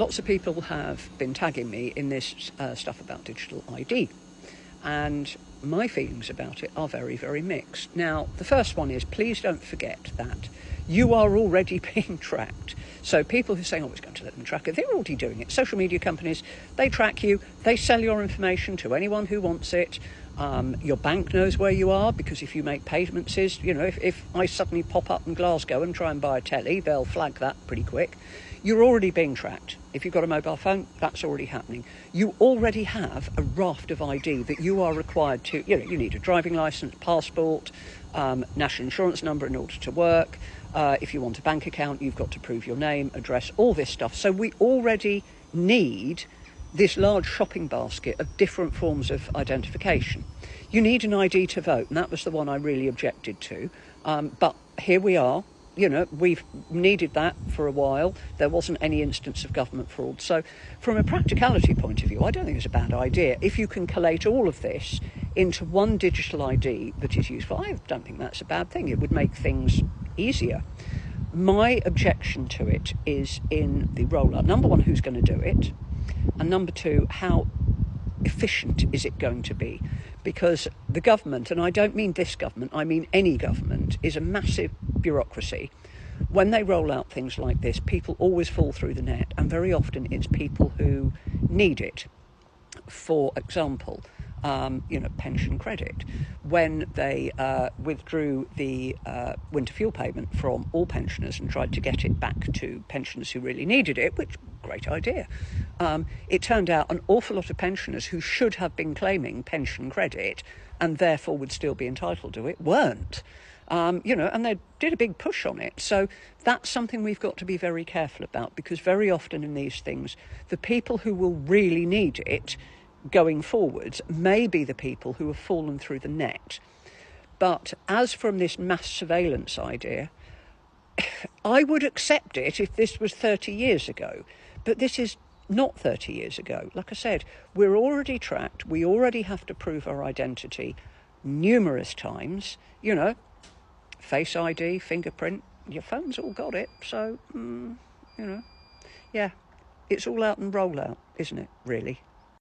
Lots of people have been tagging me in this stuff about digital ID, and my feelings about it are very, very mixed. Now, the first one is, please don't forget that you are already being tracked. So people who say, oh, it's going to let them track it, they're already doing it. Social media companies, they track you, they sell your information to anyone who wants it. Your bank knows where you are, because if you make payments, if I suddenly pop up in Glasgow and try and buy a telly, they'll flag that pretty quick. You're already being tracked. If you've got a mobile phone, that's already happening. You already have a raft of ID that you are required to, you need a driving licence, passport, national insurance number in order to work. If you want a bank account, you've got to prove your name, address, all this stuff. So we already need this large shopping basket of different forms of identification. You need an ID to vote, and that was the one I really objected to. But here we are. We've needed that for a while. There wasn't any instance of government fraud. So from a practicality point of view, I don't think it's a bad idea. If you can collate all of this into one digital ID that is useful, I don't think that's a bad thing. It would make things easier. My objection to it is in the rollout. Number one, who's going to do it? And number two, how efficient is it going to be? Because the government, and I don't mean this government, I mean any government, is a massive bureaucracy. When they roll out things like this, people always fall through the net, and very often it's people who need it. For example, pension credit. When they withdrew the winter fuel payment from all pensioners and tried to get it back to pensioners who really needed it, which, great idea, it turned out an awful lot of pensioners who should have been claiming pension credit and therefore would still be entitled to it, weren't. And they did a big push on it. So that's something we've got to be very careful about, because very often in these things, the people who will really need it going forwards may be the people who have fallen through the net. But as from this mass surveillance idea, I would accept it if this was 30 years ago. But this is not 30 years ago. Like I said, we're already tracked. We already have to prove our identity numerous times. Face ID, fingerprint, your phone's all got it. So, yeah, it's all out and roll out, isn't it, really?